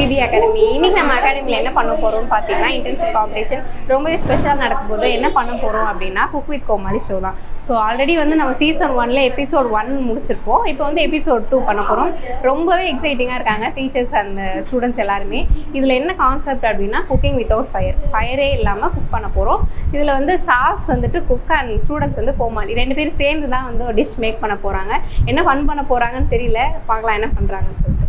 நிதி அகாடமி. இன்னைக்கு நம்ம அகாடமியில் என்ன பண்ண போகிறோம்னு பார்த்தீங்கன்னா இன்டர்ன்ஷிப் காம்படிஷன் ரொம்பவே ஸ்பெஷலாக நடக்கும்போது என்ன பண்ண போகிறோம் அப்படின்னா குக் வித் கோமாளி ஷோ தான். ஸோ ஆல்ரெடி வந்து நம்ம சீசன் 1ல் எபிசோட் 1 முடிச்சிருப்போம். இப்போ வந்து எபிசோட் 2 பண்ண போகிறோம். ரொம்பவே எக்ஸைட்டிங்காக இருக்காங்க டீச்சர்ஸ் அண்ட் ஸ்டூடெண்ட்ஸ் எல்லாருமே. இதில் என்ன கான்செப்ட் அப்படின்னா குக்கிங் வித்தவுட் ஃபயரே இல்லாமல் குக் பண்ண போகிறோம். இதில் வந்து ஸ்டாஃப்ஸ் வந்துட்டு குக் அண்ட் ஸ்டூடெண்ட்ஸ் வந்து கோமாளி 2 பேரும் சேர்ந்து தான் வந்து ஒரு டிஷ் மேக் பண்ண போகிறாங்க. என்ன ஃபன் பண்ண போகிறாங்கன்னு தெரியல, பார்க்கலாம் என்ன பண்ணுறாங்கன்னு சொல்லிட்டு.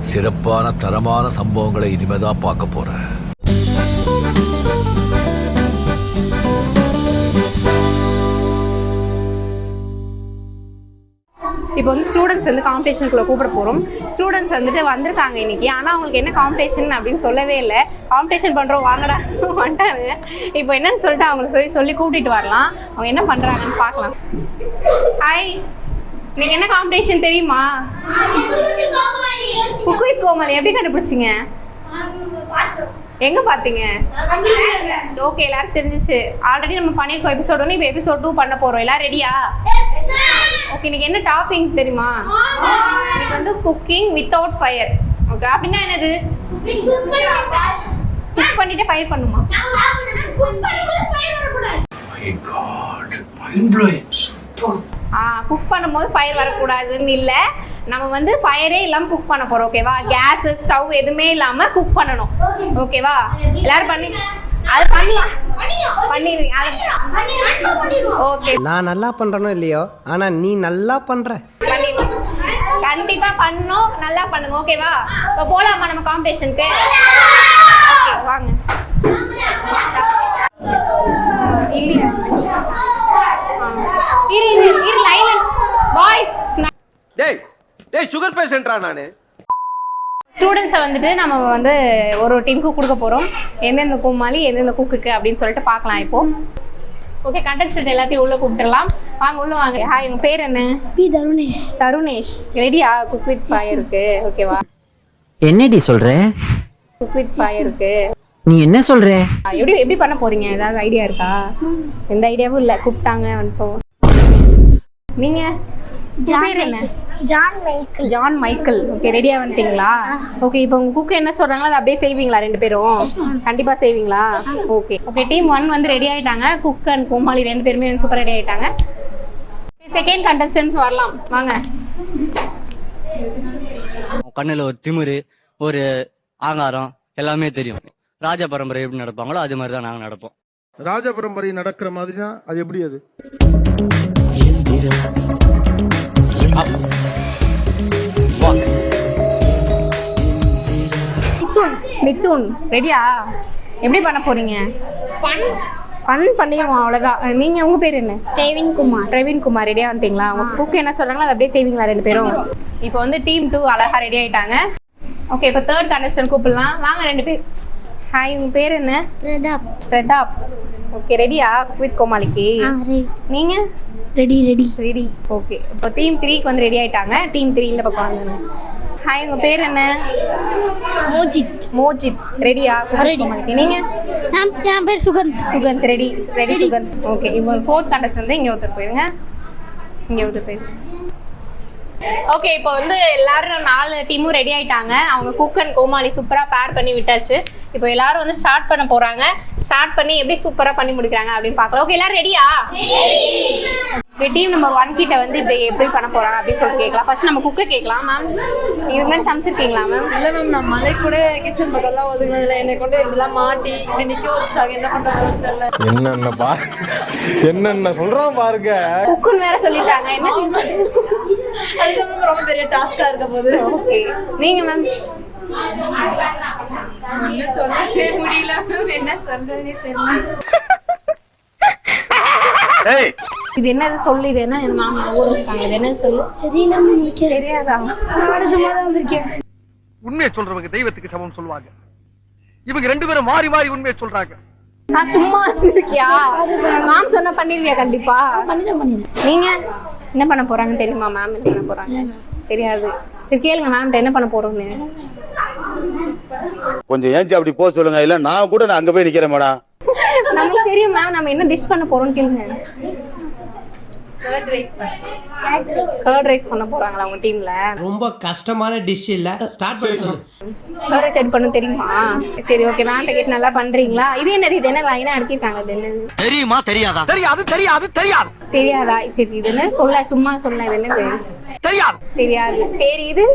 சிறப்பான தரமான சம்பவங்களை இனிமேதான் பார்க்க போறேன். இப்போ வந்து ஸ்டூடெண்ட்ஸ் வந்து காம்படிஷனுக்குள்ளே கூப்பிட போகிறோம். ஸ்டூடெண்ட்ஸ் வந்துட்டு வந்திருக்காங்க இன்றைக்கி. ஆனால் அவங்களுக்கு என்ன காம்படிஷன் அப்படின்னு சொல்லவே இல்லை. காம்படிஷன் பண்ணுறோம் வாங்கடா வந்துட்டாங்க. இப்போ என்னன்னு சொல்லிட்டு அவங்களுக்கு சொல்லி கூட்டிகிட்டு வரலாம். அவங்க என்ன பண்ணுறாங்கன்னு பார்க்கலாம். ஹாய், இன்னைக்கு என்ன காம்படிஷன் தெரியுமா? குக் வித் கோமாளி. எப்படி கண்டுபிடிச்சிங்க? எங்க பாத்தீங்க? ஓகே, எல்லாரும் தெரிஞ்சிச்சு. ஆல்ரெடி நம்ம பண்ணிருக்கோம் எபிசோட் 1. இப்போ எபிசோட் 2 பண்ண போறோம். எல்லாரும் ரெடியா? ஓகே, இன்னைக்கு என்ன டாபிக் தெரியுமா? இன்னைக்கு வந்து குக்கிங் வித்தவுட் ஃபயர். ஓகே, அப்படின்னா என்னது? குக் பண்ணிட்டு ஃபயர் பண்ணுமா? குக் பண்ணும்போது ஃபயர் வரக்கூடாதுன்னு இல்லை, நம்ம வந்து ஃபயரே இல்லாமல் குக் பண்ண போகிறோம். ஓகேவா? கேஸு ஸ்டவ் எதுவுமே இல்லாமல் குக் பண்ணணும். ஓகேவா? எல்லாரும் பண்ணி அது பண்ணலாம். பண்ணிடுவீங்க? ஓகே, நான் நல்லா பண்ணுறனோ இல்லையோ, ஆனால் நீ நல்லா பண்ணுற. பண்ணிடுவோம். கண்டிப்பாக பண்ணணும், நல்லா பண்ணுங்க. ஓகேவா? இப்போ போகலாமா நம்ம காம்படிஷனுக்கு? ஓகே, வாங்க. இல்லையா? இரு லைன்ல பாய்ஸ். டேய் சுகர் பேஷண்ட்ரா நானு. ஸ்டூடெண்ட்ஸை வந்துட்டு நம்ம வந்து ஒரு டீமுக்கு கொடுக்க போகிறோம். எந்தெந்த கோமாளி எந்தெந்த குக்குக்கு அப்படின்னு சொல்லிட்டு பார்க்கலாம் இப்போ. ஓகே, கண்டஸ்டன்ட் எல்லாத்தையும் உள்ளே கூப்பிட்டுடலாம். வாங்க உள்ள வாங்க. ஹாய், உங்கள் பேர் என்ன? பி தருணேஷ். தருணேஷ், ரெடியா? குக் வித் ஃபயருக்கு. ஓகேவா? என்னடி சொல்ற? குக் வித் ஃபயருக்கு நீ என்ன சொல்ற? எப்படி பண்ண போறீங்க? ஏதாவது ஐடியா இருக்கா? எந்த ஐடியாவும் இல்லை, கூப்பிட்டாங்க வந்துட்டோம். நீங்க பேர் என்ன? John Michael. ஓகே, ரெடியா வந்துட்டீங்களா? ஓகே, இப்போ உங்க குக் என்ன சொல்றாங்களோ அதை அப்படியே செய்வீங்களா 2 பேரும்? கண்டிப்பா செய்வீங்களா? ஓகே ஓகே, டீம் 1 வந்து ரெடி ஆயிட்டாங்க. குக் அண்ட் கோமாளி 2 பேருமே சூப்பர் ரெடி ஆயிட்டாங்க. செகண்ட் கண்டஸ்டன்ட் வரலாம், வாங்க. கண்ணுல ஒரு திமிரு, ஒரு ஆங்காரம் எல்லாமே தெரியும். ராஜ பரம்பரை எப்படி நடப்பாங்களோ அது மாதிரி தான் நாங்க நடப்போம். ராஜ பரம்பரை நடக்கிற மாதிரினா அது எப்படி? அது மித்துன், ரெடியா? எப்படி பண்ண போறீங்க? ஃபன் பண்ணிடுவோம், அவ்வளோதான். நீங்க உங்க பேர் என்ன? பிரவீன் குமார். ரெடியா வந்துட்டீங்களா? உங்க குக் என்ன சொல்றாங்களோ அதை அப்படியே செய்வீங்களா 2 பேரும்? இப்போ வந்து டீம் 2 அழகா ரெடி ஆயிட்டாங்க. ஓகே, இப்போ தேர்ட் கண்டஸ்டன்ட் கூப்பிடலாம். வாங்க 2 பேர். ஹாய், உங்க பேர் என்ன? பிரதாப். ஓகே, ரெடியா குக் வித் கோமாளிக்கு? நீங்க? ரெடி. ஓகே, இப்போ டீம் 3க்கு வந்து ரெடி ஆயிட்டாங்க. டீம் 3 இந்த பக்கம் வாங்க. ஹாய், உங்க பேர் என்ன? மோஜித். ரெடியா குக் வித் கோமாளிக்கு? நீங்க? என் பேர் சுகந்த். ரெடி சுகந்த். ஓகே, இப்போ ஃபோர்த் கண்டஸ்டன்ட் வந்து இங்கே ஒருத்தர் போயிருங்க. ஓகே, இப்போ வந்து எல்லாரும் 4 டீமும் ரெடி ஆயிட்டாங்க. அவங்க குக் அண்ட் கோமாளி சூப்பராக பேர் பண்ணி விட்டாச்சு. இப்போ எல்லாரும் வந்து ஸ்டார்ட் பண்ண போறாங்க. ஸ்டார்ட் பண்ணி எப்படி சூப்பராக பண்ணி முடிக்கிறாங்க அப்படின்னு பார்க்கலாம். ஓகே, எல்லாரும் ரெடியா? ஓகே, டீம் நம்பர் 1 கிட்ட வந்து இப்போ எப்படி பண்ண போறாங்க அப்படின்னு சொல்லி கேட்கலாம். ஃபர்ஸ்ட் நம்ம குக்கை கேட்கலாம். மேம், இது முன்னாடி சமைச்சிருக்கீங்களா மேம்? இல்லை மேம், நான் மலை கூட கிச்சன் பக்கம்லாம் ஒதுங்கினதில்ல. என்னை கொண்டு இப்படிலாம் மாட்டி இப்படி நிற்க வச்சுட்டாங்க. என்ன பண்ணுறதுன்னு தெரியல. என்னென்ன சொல்றான் பாருங்க. குக்குன்னு வேற சொல்லிட்டாங்க. என்ன அதுக்கு மேம் ரொம்ப பெரிய டாஸ்காக இருக்க போது. ஓகே, நீங்க மேம்? ஒன்றும் சொல்லவே முடியல மேம், என்ன சொல்றதுனே தெரியல. இது என்னது சொல்லு? இது என்ன? மாமா ஊர் வச்சாங்க. இது என்ன சொல்லு? தெரியாதா? சும்மா தான் வந்திருக்கேன். உண்மையை சொல்றவங்க தெய்வத்துக்கு சமம் சொல்லுவாங்க. இவங்க 2 பேரும் மாறி மாறி உண்மையை சொல்றாங்க. நான் சும்மா வந்திருக்கியா? மேம் சொன்ன பண்ணிடுவியா? கண்டிப்பா பண்ணிடுறேன். நீங்க என்ன பண்ண போறாங்கன்னு தெரியுமா? மேம் என்ன பண்ண போறாங்க? தெரியாது. சரி, கேளுங்க மேம் என்ன பண்ண போறோம்னு. கொஞ்சம் ஏஞ்சி அப்படி போக சொல்லுங்க. இல்ல நான் கூட அங்க போய் நிக்கிறேன் மேடம். நமக்கு தெரியும் மேம், நம்ம என்ன டிஷ் பண்ண போறோம்னு கேளுங்க. கர்ட் ரைஸ் பண்ண போறாங்களா உங்க டீம்ல? ரொம்ப கஷ்டமான டிஷ் இல்ல, ஸ்டார்ட் பண்ண சொல்லு. கர்ட் ரைஸ் செட் பண்ண தெரியுமா? சரி ஓகே, மேம் டிக்கெட் நல்லா பண்றீங்களா? இது என்னது, இது என்ன லைனா அடிக்கிட்டாங்க? இது என்னது தெரியுமா தெரியாதா? தெரியாது தெரியாது தெரியாது தெரியாதா? சரி இது என்ன சொல்ல, சும்மா சொல்ல, இது என்னது தெரியாது தெரியாது. சரி இது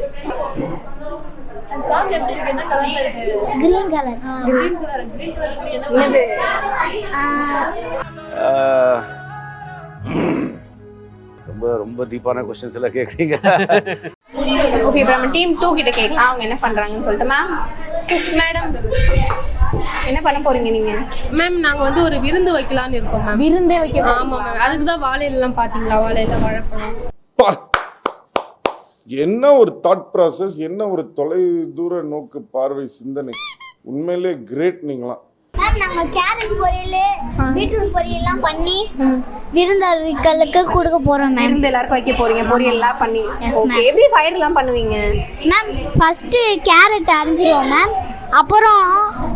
பாக்க எப்படி இருக்கு? என்ன கலர்ல இருக்கு? Green colour. Green colour. Green colour கூட என்ன என்னது? ரொம்ப ரொம்ப டீப்பான क्वेश्चंस எல்லாம் கேக்குறீங்க. ஓகே, இப்போ நம்ம டீம் 2 கிட்ட கேட்கலாம் அவங்க என்ன பண்றாங்கன்னு சொல்லிட்டு. மேடம் என்ன பண்ண போறீங்க நீங்க? மேம் நாங்க வந்து ஒரு விருந்து வைக்கலாம்னு இருக்கோம் மேம். விருந்தே வைக்க? ஆமா மேம், அதுக்கு தான் வாழையிலாம் பாத்தீங்களா, வாழையில வாழைப்பழம். என்ன ஒரு தாட் ப்ராசஸ், என்ன ஒரு தொலை தூர நோக்கு பார்வை சிந்தனை. உண்மையிலே கிரேட் நீங்களாம். மேம் நாங்க கேரட் பொரியல், பீட்ரூட் பொரியல்லாம் பண்ணி விருந்தாளிகளுக்கு கொடுக்க போறோம் மேம். விருந்து எல்லாருக்கும் வைக்க போறீங்க, பொரியல் எல்லாம் பண்ணி. ஓகே, எப்படி ஃபயர் எல்லாம் பண்ணுவீங்க? மேம் ஃபர்ஸ்ட் கேரட் அரிஞ்சிருவோம் மேம், அப்புறம்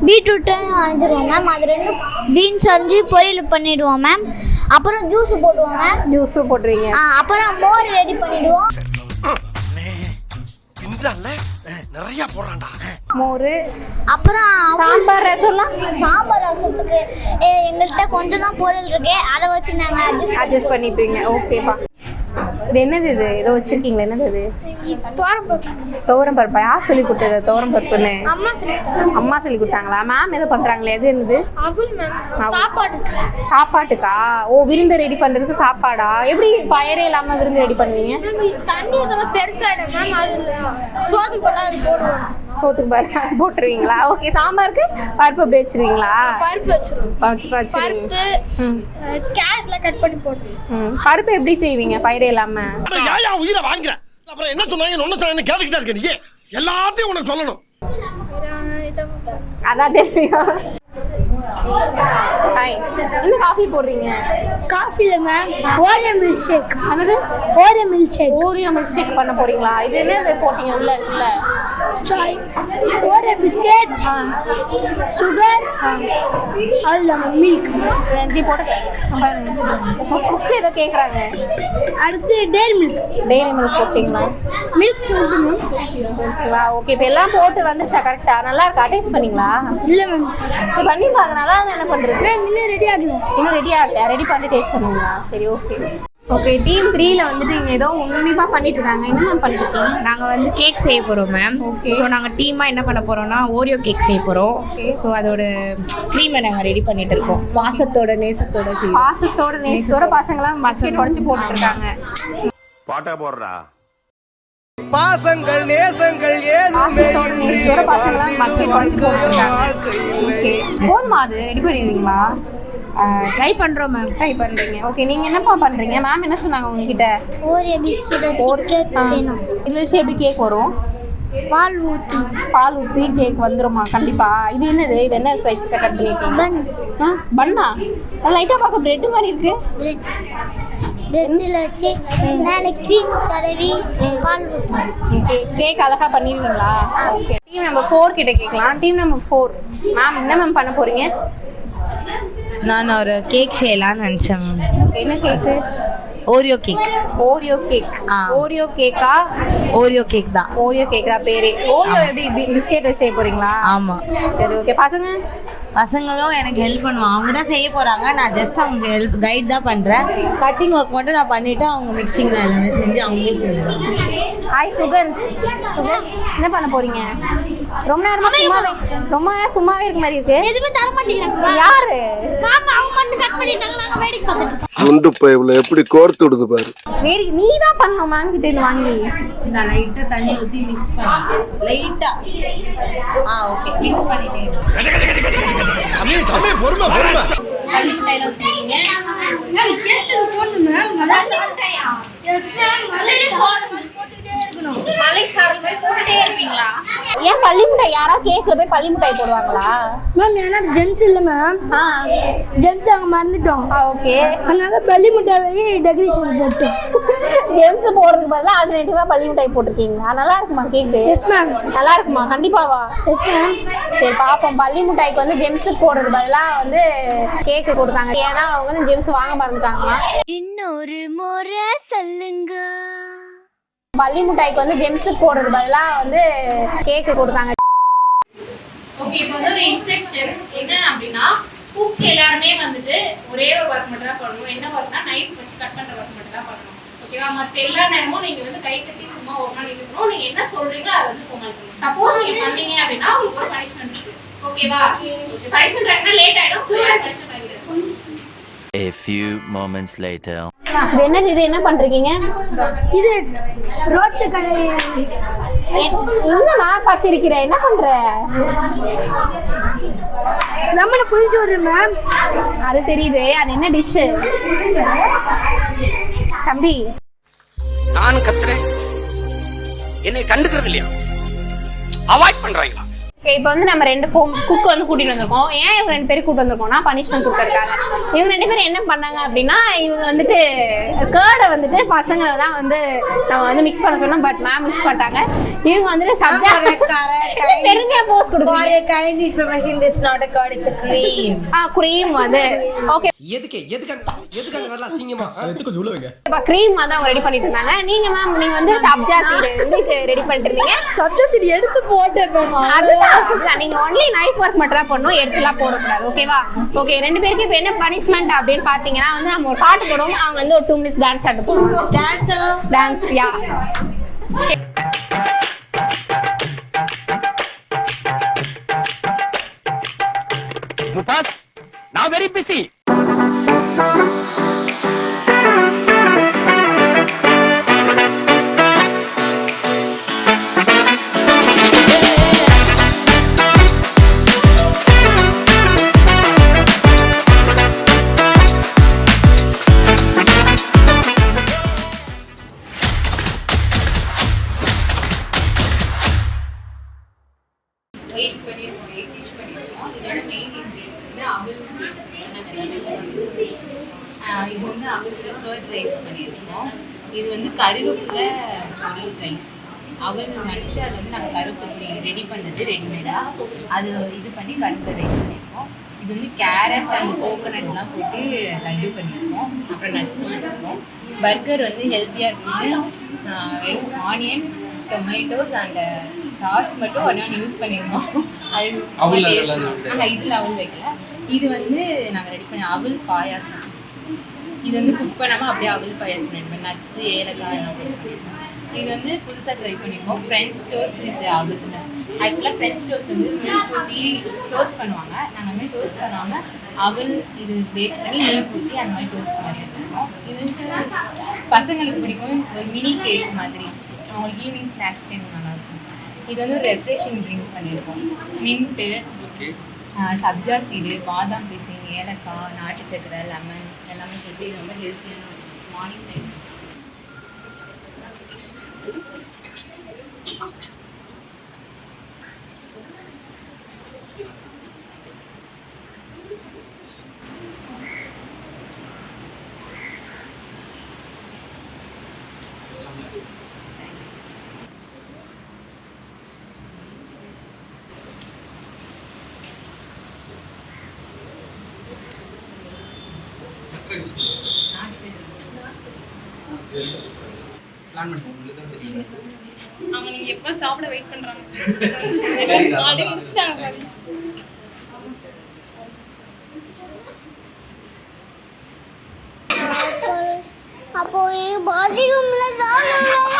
பீட்ரூட்டும் அரிஞ்சிருவோம் மேம், அது ரெண்டும் பீன்ஸ் அரிஞ்சு பொரியல் பண்ணிடுவோம் மேம், அப்புறம் ஜூஸ் போடுவோம் மேம். ஜூஸ் போடுறீங்க. அப்புறம் மோர் ரெடி பண்ணிடுவோம். நிறைய போறான்டா மோர். அப்புறம் சாம்பார் ரசம்லாம்? சாம்பார் ரசத்துக்கு எங்கள்கிட்ட கொஞ்சம் தான் பொரியல் இருக்கு, அதை வச்சு நாங்க அட்ஜஸ்ட் பண்ணிப்பீங்க. ஓகேப்பா. இது என்னது, இது ஏதோ வச்சிருக்கீங்களா? என்னது இது? துவரம் பருப்பா? யார் சொல்லி கொடுத்தது துவரம் பருப்புன்னு? அம்மா சொல்லி கொடுத்தாங்களா? மேம் ஏதோ பண்றாங்களே, அது என்னது? சாப்பாட்டுக்கா? ஓ, விருந்து ரெடி பண்றதுக்கு சாப்பாடா? எப்படி ஃபயரே இல்லாம விருந்து ரெடி பண்ணுவீங்க? தண்ணி ஊத்தலாம் பெருசாயிடும் மேம், அது சோத்துக்கு போட்டா அது போடுவோம். சோத்துக்கு பருப்பு போட்டுருவீங்களா? ஓகே, சாம்பாருக்கு பருப்பு அப்படி வச்சிருவீங்களா? பருப்பு வச்சிருவோம். பருப்பு கேரட்ல கட் பண்ணி போட்டுருவோம். பருப்பு எப்படி செய்வீங்க ஃபயரே இல்லாம? யாயா உயிரை வாங்குற? அப்புறம் என்ன சொன்னாங்க? ஒண்ணு சொன்னாங்க கேட்டுக்கிட்டே இருக்க. நீ எல்லாத்தையும் உனக்கு சொல்லணும். அதான் தெரியும். ஹாய், என்ன காஃபி போடுறீங்க? காஃபில மேம் ஓரியோ மில்க் ஷேக். என்னது? Oreo milkshake. Oreo milkshake பண்ண போறீங்களா? இது என்ன போட்டீங்க உள்ள? ஓரியோ பிஸ்கட், சுகர், அவ்வளோதான் மில்க். ரெண்டு போட்டு குக்கு ஏதோ கேட்குறாங்க. அடுத்து டேரி மில்க். டெய்ரி மில்க் போட்டிங்களா? மில்க் போட்டு ஓகேவா? ஓகே, இப்போ எல்லாம் போட்டு வந்துச்சா கரெக்டா? நல்லா இருக்கா? டேஸ்ட் பண்ணீங்களா? இல்லை மேம். பண்ணி பாருங்க, நல்லா இருந்தா என்ன பண்றது? இன்னும் ரெடி ஆகல. இன்னும் ரெடி ஆகல. ரெடி பண்ணி டேஸ்ட் பண்ணுவீங்களா? சரி ஓகே. ஓகே, டீம் 3ல வந்துட்டு இங்கே ஏதோ உன்னிப்பாக பண்ணிட்டு இருக்காங்க. என்ன மேம் பண்ணிட்டு இருக்கீங்க? நாங்கள் வந்து கேக் செய்ய போகிறோம் மேம். ஓகே. ஸோ நாங்கள் டீமாக என்ன பண்ண போகிறோம்னா ஓரியோ கேக் செய்ய போகிறோம். ஸோ அதோட க்ரீமை நாங்கள் ரெடி பண்ணிட்டு இருக்கோம். பாசத்தோட நேசத்தோட செய்யும். பாசத்தோட நேசத்தோட பசங்களாம் பாஸ்கெட் உடச்சு போட்டுட்டு இருக்காங்க. பாட்டா போடுறா. பாசங்கள் நேசங்கள் பாசத்தோட நேசத்தோட பசங்களாம் பாஸ்கெட் உடச்சு போட்டுட்டு இருக்காங்க. ஓகே, போதுமா? அது ரெடி பண்ணிடுவீங்களா? ட்ரை பண்ணுறோம் மேம். ட்ரை பண்ணுறீங்க. ஓகே, நீங்கள் என்னப்பா பண்ணுறீங்க? மேம் என்ன சொன்னாங்க உங்ககிட்ட? ஓரியோ பிஸ்கட் வச்சு கேக் செய்யணும். இதில் வச்சு எப்படி கேக் வரும்? பால் ஊற்றி. பால் ஊற்றி கேக் வந்துருமா? கண்டிப்பாக. இது என்னது? இது என்ன சைஸ் கட் பண்ணியிருக்கீங்க? பன். பண்ணா? அது லைட்டாக பார்க்க பிரெட் மாதிரி இருக்கு. பிரெட்டில் வச்சு மேலே க்ரீம் தடவி பால் ஊற்றணும். ஓகே, கேக் அழகாக பண்ணிடுவீங்களா? ஓகே, டீம் நம்பர் 4 கிட்ட கேட்கலாம். டீம் நம்பர் 4 மேம் என்ன மேம் பண்ண போகிறீங்க? நான் ஒரு கேக் செய்யலாம்னு நினச்சேன் மேம். என்ன cake? Oreo cake. Oreo cake. Oreo கேக்கா? ஓரியோ கேக் தான். ஓரியோ கேக் தான் பேரு. ஓரியோ எப்படி பிஸ்கெட் வச்சு செய்ய போறீங்களா? ஆமாம். சரி ஓகே. பசங்களும் எனக்கு ஹெல்ப் பண்ணுவாங்க. அவங்க தான் செய்ய போகிறாங்க, நான் ஜஸ்ட் அவங்க ஹெல்ப் கைட் தான் பண்ணுறேன். கட்டிங் ஒர்க் மட்டும் நான் பண்ணிவிட்டு அவங்க மிக்சிங்கில் எல்லாமே செஞ்சு அவங்களே செய்வாங்க. ஹாய் சுகன். சுகன் என்ன பண்ண போறீங்க? ரொம்ப நேரம் சும்மாவே இருக்க மாதிரி இருக்கு. எதுவுமே தர மாட்டேங்கிறாங்க. யாரு? மாமா அவங்க மட்டும் கட் பண்ணிட்டாங்க, நாங்க வேடிக்கை பார்த்துட்டு. குண்டு பைப்ல எப்படி கோர்த்து விடுது பாரு. வேடிக்கை நீ தான் பண்ணணும் மேம் கிட்ட இருந்து வாங்கி. இந்த லைட்டாக தண்ணி ஊற்றி மிக்ஸ் பண்ணி லைட்டாக. ஓகே, மிக்ஸ் பண்ணிட்டேன். பொறுமை பொறுமை. ஏன் பள்ளி மிட்டாய் யாரா கேக்ல போய் பள்ளி மிட்டாய் போடுவாங்களா மேம்? ஏன்னா ஜெம்ஸ் இல்லை மேம், ஜெம்ஸ் அங்கே மறந்துட்டோம். ஓகே, அதனால பள்ளி மிட்டாய் டெக்கரேஷன் போட்டோம். ஜெம்ஸ் போடுறதுக்கு பதிலாக ஆல்டர்னேட்டிவா பள்ளி மிட்டாய் போட்டிருக்கீங்களா? நல்லா இருக்குமா கேக்கு? S ma'am. நல்லா இருக்குமா? கண்டிப்பாவா? Yes ma'am. சரி பாப்போம். பள்ளி மிட்டாய்க்கு வந்து ஜெம்ஸ் போடுறதுக்கு பதிலாக வந்து கேக்கு கொடுத்தாங்க. ஏன்னா அவங்க வந்து ஜெம்ஸ் வாங்க மறந்துட்டாங்களா? இன்னொரு முறை சொல்லுங்க. பள்ளி மிட்டாய்க்கு வந்து ஜெம்ஸ் போடுறதுக்கு பதிலாக வந்து கேக்கு கொடுத்தாங்க. ஓகே, இப்போ வந்து ஒரு இன்ஸ்ட்ரக்ஷன் என்ன அப்படின்னா, குக் எல்லாருமே வந்துட்டு ஒரே ஒரு ஒர்க் மட்டும் தான் பண்ணணும். என்ன ஒர்க்னா நைஃப் வச்சு கட் பண்ற ஒர்க் மட்டும் தான் பண்ணணும். ஓகேவா? மற்ற எல்லா நேரமும் நீங்க வந்து கை கட்டி சும்மா ஒரு நாள் இருக்கணும். நீங்க என்ன சொல்றீங்களோ அதை வந்து கோமாளிக்கணும். சப்போஸ் நீங்க பண்ணீங்க அப்படின்னா உங்களுக்கு ஒரு பனிஷ்மெண்ட் இருக்கு. ஓகேவா? ஓகே, பனிஷ்மெண்ட் ஆகினா லேட் ஆயிடும். பனிஷ்மெண்ட் ஆகிடுது. A few moments later. இது என்னது? இது என்ன பண்றீங்க? இது ரோட்டு கடை. என்னமா பச்சிருக்கிற? என்ன பண்ற? லெமன் புளிஞ்சு ஒரு மேம். அது தெரியுது. அது என்ன டிஷ் தம்பி? நான் கத்துறேன், என்னை கண்டுக்கிறது இல்லையா? அவாய்ட் பண்றாங்களா? இப்போ வந்து நம்ம 2 குக் வந்து கூட்டிட்டு வந்திருக்கோம். ஏன் இவங்க 2 பேரும் கூட்டு வந்திருக்கோம்னா பனிஷ்மெண்ட் கொடுத்துருக்காங்க. இவங்க 2 பேரும் என்ன பண்ணாங்க அப்படின்னா, இவங்க வந்துட்டு கேர்டை வந்துட்டு பசங்களை தான் வந்து நம்ம வந்து மிக்ஸ் பண்ண சொன்னோம். பட் மேம் மிக்ஸ் பண்ணிட்டாங்க. இவங்க வந்துட்டு தெரிஞ்ச போஸ்ட் கொடுப்பாங்க. Kind information is not a curd, it's a cream. Cream அது. ஓகே, எதுக்கு வரலாம் சிங்கமா கொஞ்சம் உள்ள வைங்க. இப்போ க்ரீம் வந்து அவங்க ரெடி பண்ணிட்டு இருந்தாங்க. நீங்க மேம் நீங்க வந்து சப்ஜா சீடு வந்து ரெடி பண்ணிட்டு இருந்தீங்க. சப்ஜா சீடு எடுத்து போட்டேன் மேம். அதுதான் நீங்க ஒன்லி நைஃப் ஒர்க் மட்டும் தான் பண்ணணும். எடுத்துலாம் போடக்கூடாது. ஓகேவா? ஓகே, 2 பேருக்கு இப்போ என்ன பனிஷ்மெண்ட் அப்படின்னு பாத்தீங்கன்னா வந்து நம்ம ஒரு பாட்டு போடுவோம். அவங்க வந்து ஒரு 2 minutes டான்ஸ் ஆட போறாங்க. டான்ஸ் யா. முபாஸ், நான் வெரி பிஸி. வெயிட் பண்ணிடுச்சு, ஃபிஷ் பண்ணிடுவோம். இதோட மெயின் இன்க்ரீடியன்ட் வந்து அவல் பேஸ்ட். இது வந்து அவலில் கர்ட் ரைஸ் பண்ணியிருக்கோம். இது வந்து கருவேப்பிலை பொடி ரைஸ். அவல் நடிச்சு அது வந்து நாங்கள் கருவேப்பிலை ரெடி பண்ணது ரெடிமேடாக அது இது பண்ணி கருவேப்பிலை ரைஸ் பண்ணியிருக்கோம். இது வந்து கேரட் அண்ட் கோகோனட்லாம் போட்டு லட்டு பண்ணியிருக்கோம். அப்புறம் நட்ஸும் வச்சுருக்கோம். பர்கர் வந்து ஹெல்த்தியாக இருக்குன்னு வெறும் ஆனியன், டொமேட்டோஸ் அண்ட் சாஸ் மட்டும் ஒன்று யூஸ் பண்ணியிருந்தோம். அது இதில் அவல் வைக்கல. இது வந்து நாங்கள் ரெடி பண்ண அவல் பாயாசம். இது வந்து குக் பண்ணாமல் அப்படியே அவல் பாயாசம் ரெடி பண்ணி நட்ஸு ஏலக்காய் எல்லாம் ரெடி பண்ணியிருக்கோம். இது வந்து புதுசாக ட்ரை பண்ணியிருக்கோம். ஃப்ரெஞ்ச் டோஸ்ட் வித் அவல்னு. ஆக்சுவலாக ஃப்ரெஞ்ச் டோஸ்ட் வந்து மில்க் ஊற்றி டோஸ்ட் பண்ணுவாங்க. நாங்கள் அந்த மாதிரி டோஸ்ட் பண்ணாமல் அவல் இது பேஸ் பண்ணி மில்க் ஊற்றி அந்த மாதிரி டோஸ்ட் மாதிரி வச்சுருக்கோம். இது வந்து பசங்களுக்கு பிடிக்கும். ஒரு மினி கேக் மாதிரி அவங்களுக்கு ஈவினிங் ஸ்நாக்ஸ் டைம் நல்லாயிருக்கும். இது வந்து ஒரு ரெஃப்ரெஷிங் ட்ரிங்க் பண்ணியிருக்கோம். மின்ட்டு, சப்ஜா சீடு, பாதாம் பிசின், ஏலக்காய், நாட்டு சக்கரை, லெமன் எல்லாமே போட்டு இது ரொம்ப ஹெல்த்தியான மார்னிங் டைம். அவங்க நீங்க எப்ப சாப்பிட வெயிட் பண்றாங்க. ஆல்ரெடி முடிச்சிட்டாங்க. அப்போ பாத்ரூம்ல சாப்பிடுறோம்.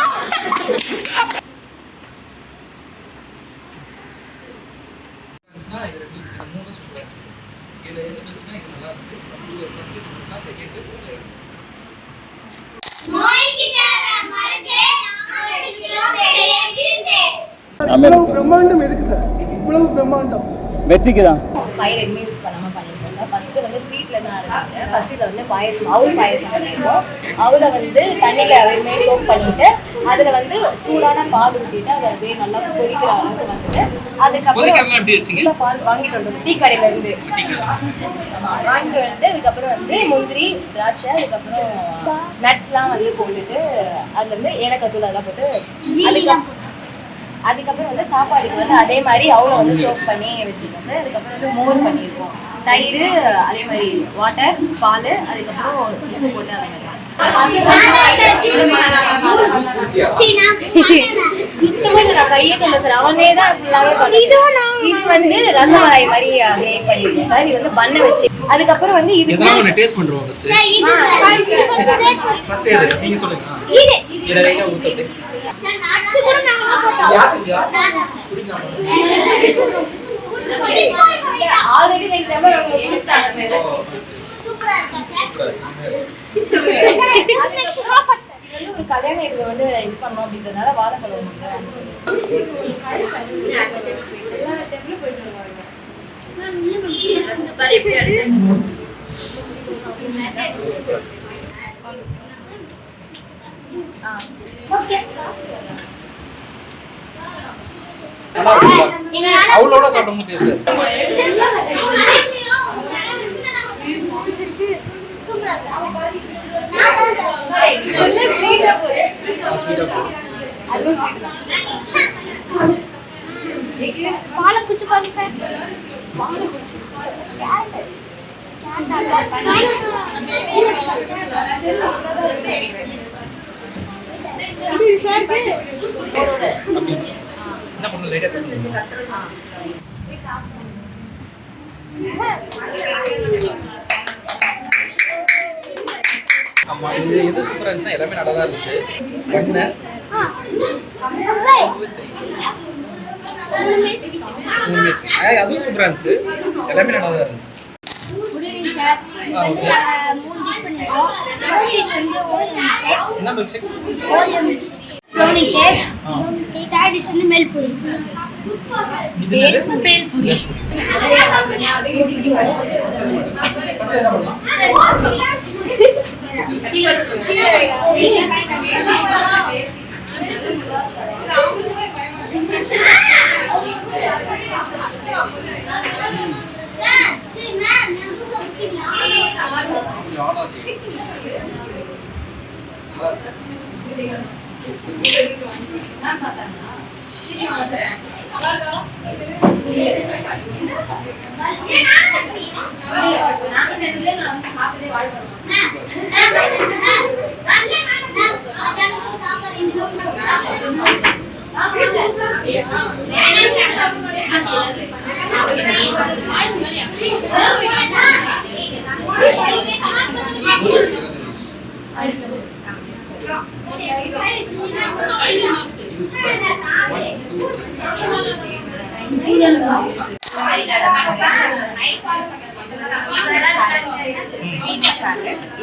பிரம்மாண்டம் எதுக்கு சார்? இவ்வளவு பிரம்மாண்டம் வெற்றிக்கு தான். ஃபயர் எதுவுமே யூஸ் பண்ணாமல் பண்ணியிருக்கோம் சார். ஃபஸ்ட்டு வந்து ஸ்வீட்டில் தான் இருந்தாங்க. ஃபர்ஸ்ட் இதில் வந்து பாயசம் அவுள் பாயசம் பண்ணிடுவோம். அவளை வந்து தண்ணியில் வெறுமே சோப் பண்ணிட்டு அதில் வந்து சூடான பால் ஊற்றிட்டு அதை அப்படியே நல்லா கொதிக்கிற அளவுக்கு வந்துட்டு அதுக்கப்புறம் பால் வாங்கிட்டு வந்தோம் டீ கடையில இருந்து வாங்கிட்டு வந்து அதுக்கப்புறம் வந்து முந்திரி திராட்சை அதுக்கப்புறம் நட்ஸ்லாம் வந்து போட்டுட்டு அதுல இருந்து ஏலக்காய் தூள் அதெல்லாம் போட்டு அதுக்கப்புறம் வந்து சாப்பாடுக்கு வந்து அதே மாதிரி அவ்வளோ வந்து சோப் பண்ணி வச்சுருக்கோம் சார். அதுக்கப்புறம் வந்து மோர் பண்ணியிருக்கோம், தயிர், அதே மாதிரி வாட்டர், பால், அதுக்கப்புறம் உப்பு போட்டு அந்த மாதிரி நான் கையே சொல்ல சார், அவனே தான் ஃபுல்லாகவே இது வந்து ரசமலாய் மாதிரி மேக் பண்ணியிருக்கேன் சார். இது வந்து பண்ணை வச்சு அதுக்கப்புறம் வந்து இது டேஸ்ட் பண்றோம் ஃபர்ஸ்ட். ஃபர்ஸ்ட் எது நீங்க சொல்லுங்க. இத ரைட்டா ஊத்திட்டு ஆல்ரெடி ரெண்டு டைம் அவங்க குடிச்சாங்க சார். சூப்பரா இருக்கா சார்? நெக்ஸ்ட் சாப்பாடு ஒரு கல்யாண வீட்டுல வந்து இது பண்ணோம் அப்படின்றதுனால வாழைப்பழம் அவ்வளோட சாப்பிடும் டேஸ்ட். பாலை குச்சி பாருங்க சார். பாலை குச்சி என்ன பண்ணு லைட்டா தண்ணி ஆமா இது எது சூப்பரா இருந்துச்சு எல்லாமே நல்லா தான் இருந்துச்சு. பண்ண அதுவும் சூப்பரா இருந்துச்சு எல்லாமே நல்லா தான் இருந்துச்சு. சார் வந்து நாங்கள் 3 டிஷ் பண்ணியிருக்கோம். ஃபர்ஸ்ட் டிஷ் வந்து ஓரியோ மில்க். என்ன milkshake? Oreo milk brownie cake. Third dish வந்து மேல் பூரி. இது மேல் பூரி. ஃபர்ஸ்ட் என்ன பண்ணலாம்? கீழ வச்சுக்கோங்க.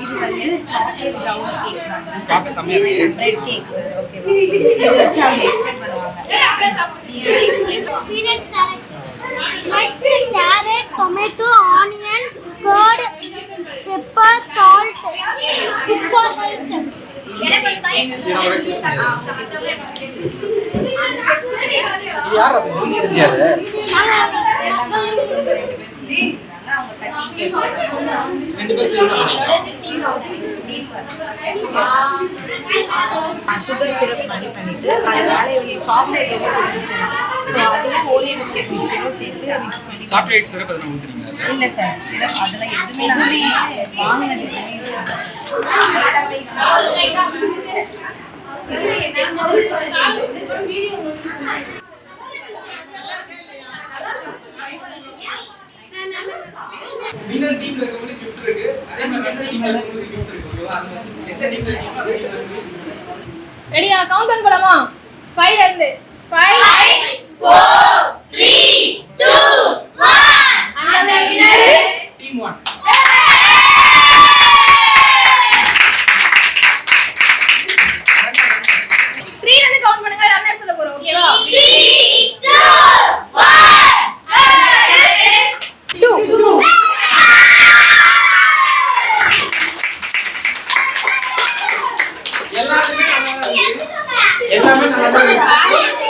இது வந்து சாக்லேட் ப்ரௌன் கேக் சாப்பிட்டு செமையா இருக்கு. பிரெட் கேக்ஸ் ஓகேவா? இது வச்சு அவங்க எக்ஸ்பிளைன் பண்ணுவாங்க. Peanut salad, nuts, carrot, tomato, onion, curd, pepper, salt, good for health. யாரா செஞ்சது? நீ செஞ்சியாரு? ரெண்டு பேரும் சுகர் சிரப் மாதிரி பண்ணிட்டு அது மேலே சாக்லேட் ஸோ அதுவும் ஓரியோ பிஸ்கெட் மிக்சரும் சேர்த்து மிக்ஸ் பண்ணி சாக்லேட் சிரப் அதெல்லாம் ஊத்துறீங்களா? இல்லை சார் சிரப் அதெல்லாம் எதுவுமே வாங்கினது வின்னர் டீம்ல இருக்கவங்களுக்கு gift இருக்கு. அதே மாதிரி அந்த டீம்ல இருக்கவங்களுக்கு gift இருக்கு. ஓகேவா? அந்த எந்த டீம்ல இருக்கீங்களோ அந்த டீம்ல இருக்கு. ரெடியா? கவுண்ட் பண்ண போலாமா? 5 ல இருந்து 5 4 3 2 1 and the winner is Team 1. Count பண்ணுங்க. ரன்னர் சொல்ல போறோம். ஓகேவா? 3 2 1 2 எல்லாமே நல்லா இருந்துச்சு